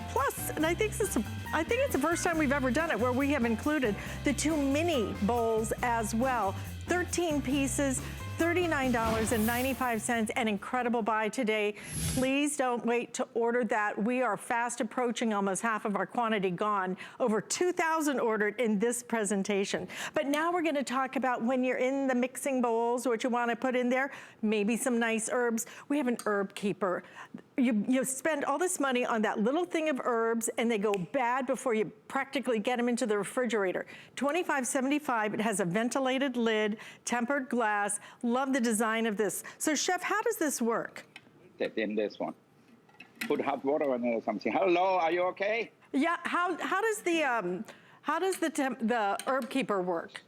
and I think it's the first time we've ever done it where we have included the 2 mini bowls as well. 13 pieces, $39.95, an incredible buy today. Please don't wait to order that. We are fast approaching almost half of our quantity gone. Over 2,000 ordered in this presentation. But now we're gonna talk about when you're in the mixing bowls, what you wanna put in there, maybe some nice herbs. We have an herb keeper. You spend all this money on that little thing of herbs and they go bad before you practically get them into the refrigerator. $25.75, it has a ventilated lid, tempered glass. Love the design of this. So Chef, how does this work? In this one. Put hot water on it or something. Hello, are you okay? Yeah, how does the herb keeper work?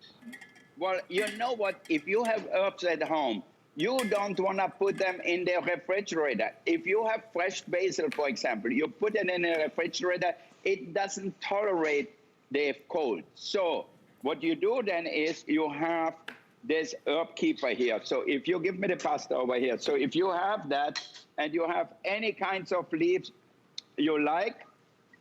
Well, you know what, if you have herbs at home, you don't want to put them in the refrigerator. If you have fresh basil, for example, you put it in the refrigerator, it doesn't tolerate the cold. So what you do then is you have this herb keeper here. So if you give me the pasta over here, so if you have that and you have any kinds of leaves you like,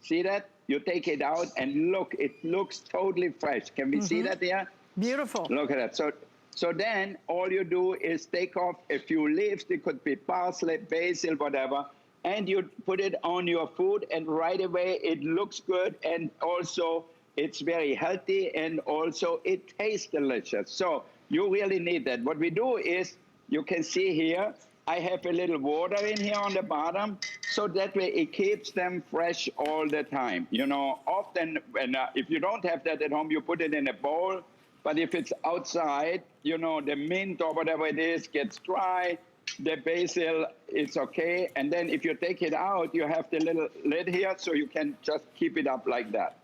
see that? You take it out and look, it looks totally fresh. Can we see that here? Beautiful. Look at that. So then all you do is take off a few leaves. It could be parsley, basil, whatever, and you put it on your food, and right away it looks good, and also it's very healthy, and also it tastes delicious. So you really need that. What we do is, you can see here, I have a little water in here on the bottom, so that way it keeps them fresh all the time. You know, often when, if you don't have that at home, you put it in a bowl. But if it's outside, you know, the mint or whatever it is gets dry, the basil, it's okay. And then if you take it out, you have the little lid here, so you can just keep it up like that.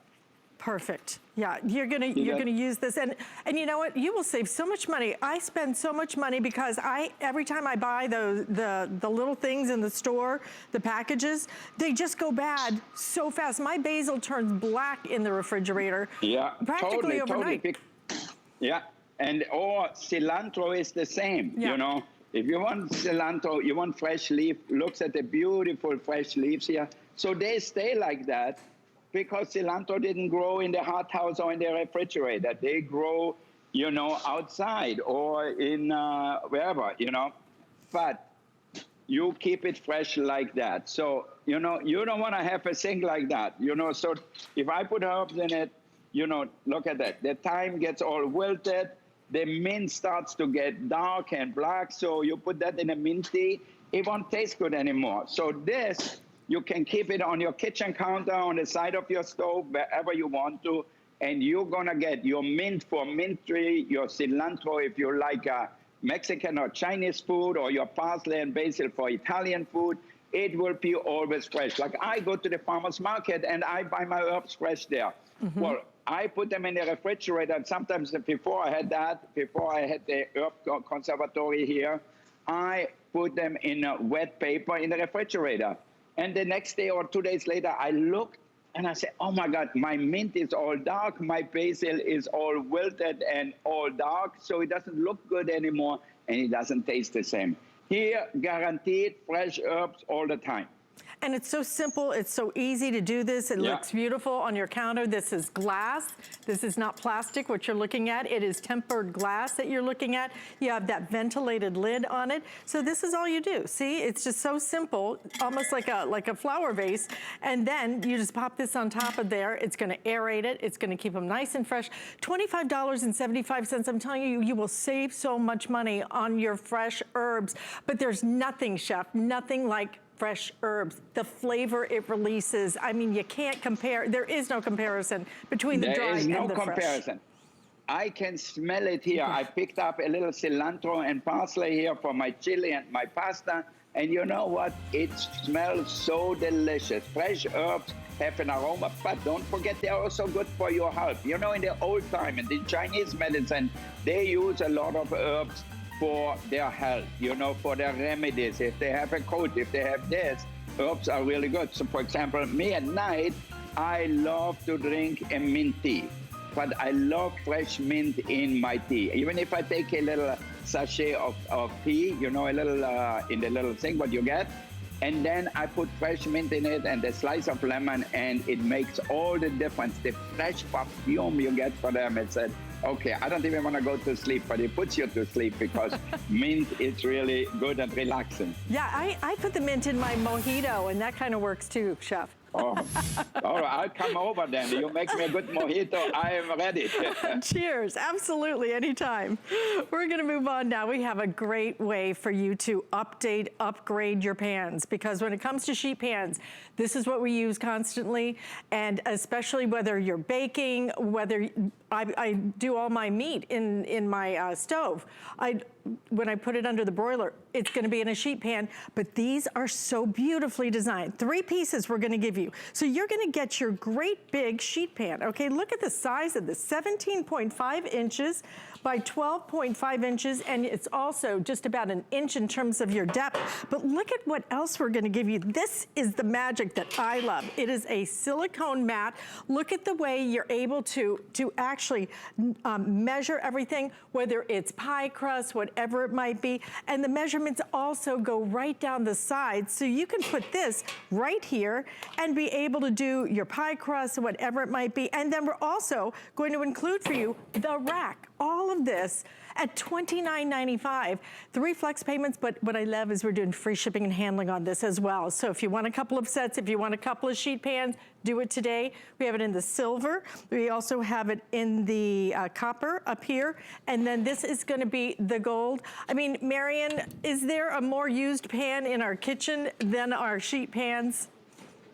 Perfect. Yeah, you're gonna use this, and you know what? You will save so much money. I spend so much money because every time I buy the little things in the store, the packages, they just go bad so fast. My basil turns black in the refrigerator. Yeah, practically overnight. Totally. Yeah, and cilantro is the same. Yeah. You know, if you want cilantro, you want fresh leaf. Looks at the beautiful fresh leaves here. So they stay like that because cilantro didn't grow in the hothouse or in the refrigerator. They grow, you know, outside or in wherever, you know. But you keep it fresh like that. So, you know, you don't want to have a thing like that, you know. So if I put herbs in it, you know, look at that. The thyme gets all wilted. The mint starts to get dark and black. So you put that in a mint tea, it won't taste good anymore. So this, you can keep it on your kitchen counter, on the side of your stove, wherever you want to. And you're going to get your mint for mint tree, your cilantro if you like Mexican or Chinese food, or your parsley and basil for Italian food. It will be always fresh. Like I go to the farmer's market and I buy my herbs fresh there. Well, I put them in the refrigerator, and sometimes before I had the herb conservatory here, I put them in wet paper in the refrigerator. And the next day or 2 days later, I looked and I said, oh my God, my mint is all dark, my basil is all wilted and all dark, so it doesn't look good anymore and it doesn't taste the same. Here, guaranteed fresh herbs all the time. And it's so simple, it's so easy to do this. It looks beautiful on your counter. This is glass. This is not plastic, what you're looking at. It is tempered glass that you're looking at. You have that ventilated lid on it. So this is all you do. See, it's just so simple, almost like a flower vase. And then you just pop this on top of there. It's gonna aerate it. It's gonna keep them nice and fresh. $25.75, I'm telling you, you will save so much money on your fresh herbs. But there's nothing, Chef, nothing like fresh herbs, the flavor it releases. I mean, you can't compare. There is no comparison between the dry and the fresh. There is no comparison. I can smell it here. I picked up a little cilantro and parsley here for my chili and my pasta. And you know what? It smells so delicious. Fresh herbs have an aroma, but don't forget they're also good for your health. You know, in the old time, in the Chinese medicine, they use a lot of herbs for their health, you know, for their remedies. If they have a cold, if they have this, herbs are really good. So, for example, me at night, I love to drink a mint tea, but I love fresh mint in my tea. Even if I take a little sachet of tea, you know, a little in the little thing what you get, and then I put fresh mint in it and a slice of lemon, and it makes all the difference. The fresh perfume you get for them, it said, okay, I don't even want to go to sleep, but it puts you to sleep because mint is really good and relaxing. Yeah, I put the mint in my mojito, and that kind of works too, Chef. Oh, all right, I'll come over then. You make me a good mojito, I am ready. Cheers, absolutely, anytime. We're gonna move on now. We have a great way for you to upgrade your pans, because when it comes to sheet pans, this is what we use constantly, and especially whether you're baking, whether I do all my meat in my stove. When I put it under the broiler, it's gonna be in a sheet pan, but these are so beautifully designed. 3 pieces we're gonna give you. So you're gonna get your great big sheet pan, okay? Look at the size of this, 17.5 inches by 12.5 inches, and it's also just about an inch in terms of your depth. But look at what else we're gonna give you. This is the magic that I love. It is a silicone mat. Look at the way you're able to actually measure everything, whether it's pie crust, whatever it might be, and the measurements also go right down the side, so you can put this right here and be able to do your pie crust, whatever it might be. And then we're also going to include for you the rack. All of this at $29.95. 3 flex payments, but what I love is we're doing free shipping and handling on this as well. So if you want a couple of sets, if you want a couple of sheet pans, do it today. We have it in the silver. We also have it in the copper up here. And then this is gonna be the gold. I mean, Marion, is there a more used pan in our kitchen than our sheet pans?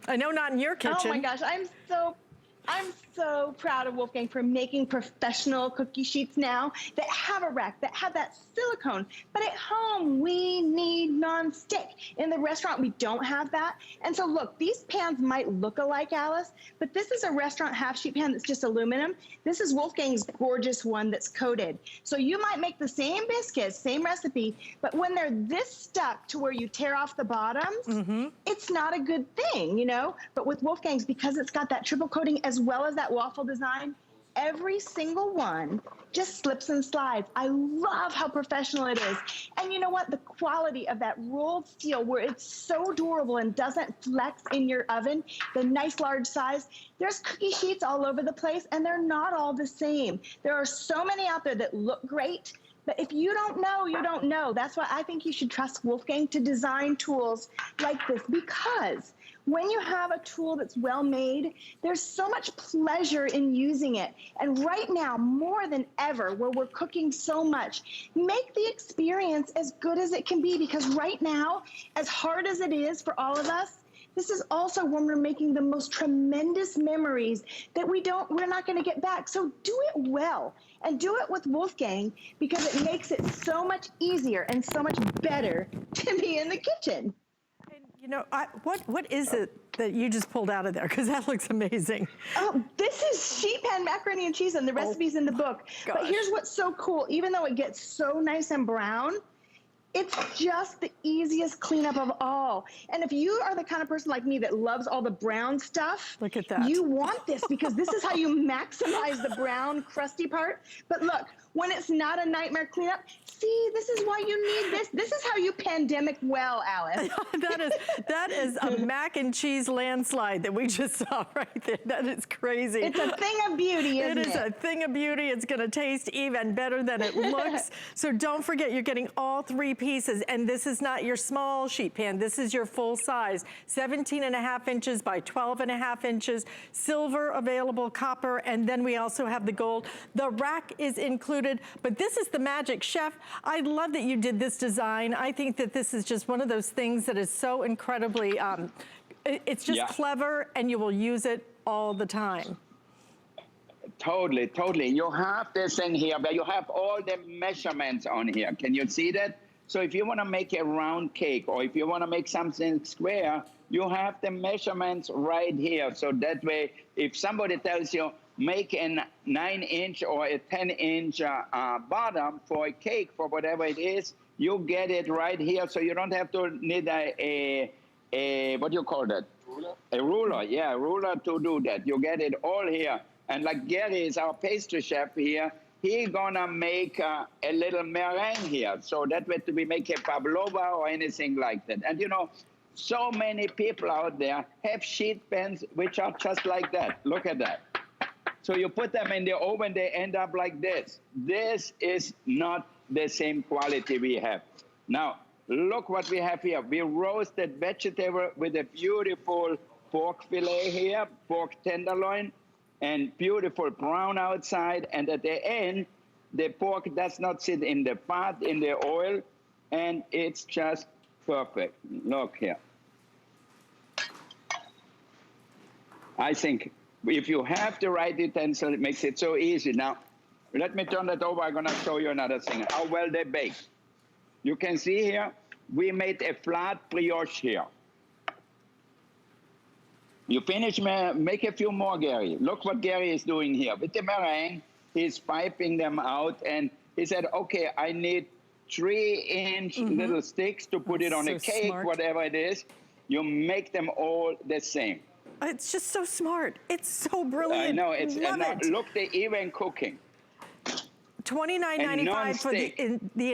I know not in your kitchen. Oh my gosh, I'm so proud of Wolfgang for making professional cookie sheets now that have a rack, that have that silicone. But at home, we need non-stick. In the restaurant, we don't have that. And so look, these pans might look alike, Alice, but this is a restaurant half sheet pan that's just aluminum. This is Wolfgang's gorgeous one that's coated. So you might make the same biscuits, same recipe, but when they're this stuck to where you tear off the bottoms, it's not a good thing, you know? But with Wolfgang's, because it's got that triple coating as well as that waffle design, every single one just slips and slides. I love how professional it is. And you know what? The quality of that rolled steel, where it's so durable and doesn't flex in your oven, the nice large size. There's cookie sheets all over the place, and they're not all the same. There are so many out there that look great, but if you don't know, you don't know. That's why I think you should trust Wolfgang to design tools like this, because when you have a tool that's well made, there's so much pleasure in using it. And right now, more than ever, where we're cooking so much, make the experience as good as it can be, because right now, as hard as it is for all of us, this is also when we're making the most tremendous memories that we're not going to get back. So do it well, and do it with Wolfgang, because it makes it so much easier and so much better to be in the kitchen. You know, what is it that you just pulled out of there? Because that looks amazing. Oh, this is sheet pan macaroni and cheese, and the recipe's in the book. Gosh. But here's what's so cool. Even though it gets so nice and brown, it's just the easiest cleanup of all. And if you are the kind of person like me that loves all the brown stuff, look at that. You want this, because this is how you maximize the brown crusty part. But look, when it's not a nightmare cleanup, see, this is why you need this. This is how you pandemic well, Alice. that is a mac and cheese landslide that we just saw right there. That is crazy. It's a thing of beauty, isn't it? It is a thing of beauty. It's gonna taste even better than it looks. So don't forget, you're getting all 3 pieces, and this is not your small sheet pan. This is your full size, 17.5 inches by 12.5 inches, silver available, copper, and then we also have the gold. The rack is included, but this is the magic. Chef, I love that you did this design. I think that this is just one of those things that is so incredibly, it's just clever, and you will use it all the time. Totally, totally. You have this in here, but you have all the measurements on here. Can you see that? So if you want to make a round cake, or if you want to make something square, you have the measurements right here. So that way, if somebody tells you, make a 9-inch or a 10-inch bottom for a cake, for whatever it is, you get it right here. So you don't have to need a what do you call that? Ruler? A ruler, yeah, a ruler to do that. You get it all here. And like Gary is our pastry chef here, he's gonna make a little meringue here. So that way we make a pavlova or anything like that. And you know, so many people out there have sheet pans which are just like that. Look at that. So you put them in the oven, they end up like this. This is not the same quality we have. Now, look what we have here. We roasted vegetable with a beautiful pork fillet here, pork tenderloin, and beautiful brown outside. And at the end, the pork does not sit in the fat, in the oil, and it's just perfect. Look here. I think if you have the right utensil, it makes it so easy. Now, let me turn that over. I'm going to show you another thing, how well they bake. You can see here, we made a flat brioche here. You finish, make a few more, Gary. Look what Gary is doing here. With the meringue, he's piping them out, and he said, okay, I need 3-inch little sticks to put it on a cake, smart. Whatever it is. You make them all the same. It's just so smart. It's so brilliant. I know. It's Love it. Look, they're even cooking. $29.95 for the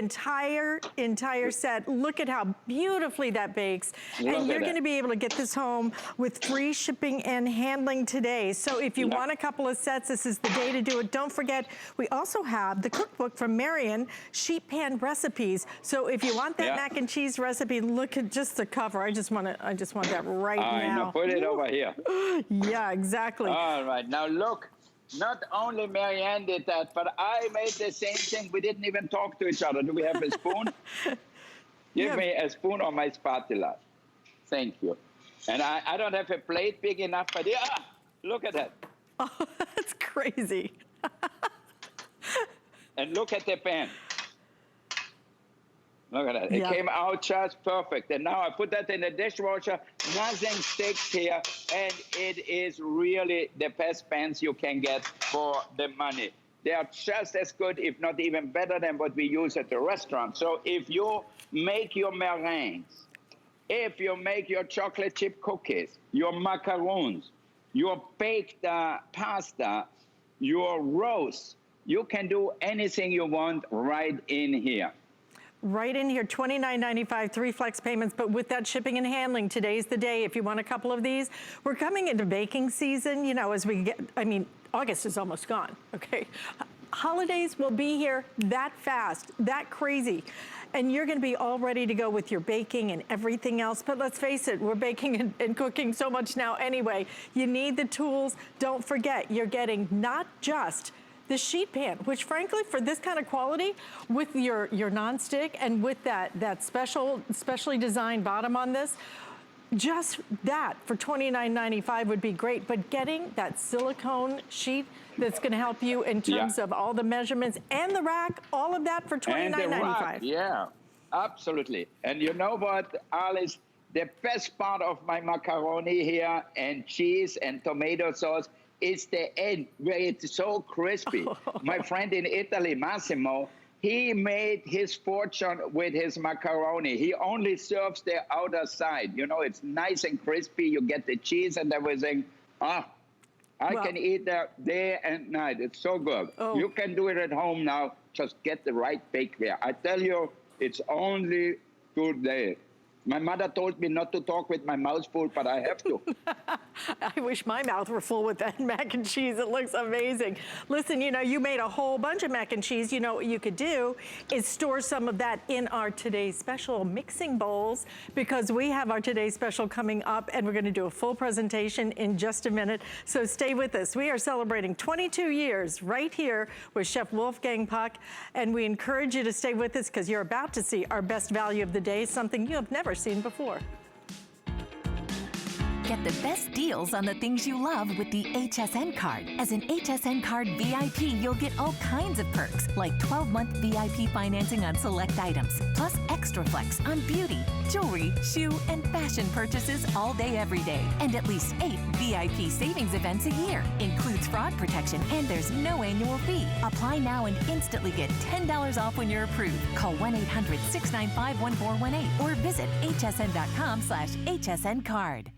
entire set. Look at how beautifully that bakes. And you're going to be able to get this home with free shipping and handling today. So if you want a couple of sets, this is the day to do it. Don't forget, we also have the cookbook from Marion, sheet pan recipes. So if you want that mac and cheese recipe, look at just the cover. I just want that right now. I know. Put it over here. Yeah, exactly. All right. Now look. Not only Marianne did that, but I made the same thing. We didn't even talk to each other. Do we have a spoon? Give me a spoon or my spatula. Thank you. And I don't have a plate big enough, but look at that. Oh, that's crazy. And look at the pan. Look at that. It came out just perfect. And now I put that in the dishwasher. Nothing sticks here. And it is really the best pans you can get for the money. They are just as good, if not even better than what we use at the restaurant. So if you make your meringues, if you make your chocolate chip cookies, your macarons, your baked pasta, your roast, you can do anything you want right in here. Right in here, $29.95, 3 flex payments, but with that shipping and handling, today's the day. If you want a couple of these, we're coming into baking season, you know, as we get, I mean, August is almost gone, okay? Holidays will be here that fast, that crazy. And you're gonna be all ready to go with your baking and everything else. But let's face it, we're baking and cooking so much now anyway. You need the tools. Don't forget, you're getting not just the sheet pan, which frankly, for this kind of quality, with your nonstick and with that specially designed bottom on this, just that for $29.95 would be great. But getting that silicone sheet that's gonna help you in terms of all the measurements and the rack, all of that for $29.95. Yeah, absolutely. And you know what, Alice, the best part of my macaroni here and cheese and tomato sauce is the end where it's so crispy. My friend in Italy, Massimo, he made his fortune with his macaroni. He only serves the outer side. You know, it's nice and crispy. You get the cheese and everything. I can eat that day and night. It's so good. You can do it at home now. Just get the right bakeware. I tell you, it's only today. My mother told me not to talk with my mouth full, but I have to. I wish my mouth were full with that mac and cheese. It looks amazing. Listen, you know, you made a whole bunch of mac and cheese. You know what you could do is store some of that in our Today's Special mixing bowls, because we have our Today's Special coming up, and we're going to do a full presentation in just a minute. So stay with us. We are celebrating 22 years right here with Chef Wolfgang Puck, and we encourage you to stay with us because you're about to see our best value of the day, something you have never seen before. Get the best deals on the things you love with the HSN Card. As an HSN Card VIP, you'll get all kinds of perks, like 12-month VIP financing on select items, plus extra flex on beauty, jewelry, shoe, and fashion purchases all day, every day. And at least 8 VIP savings events a year. Includes fraud protection, and there's no annual fee. Apply now and instantly get $10 off when you're approved. Call 1-800-695-1418 or visit hsn.com/HSN Card.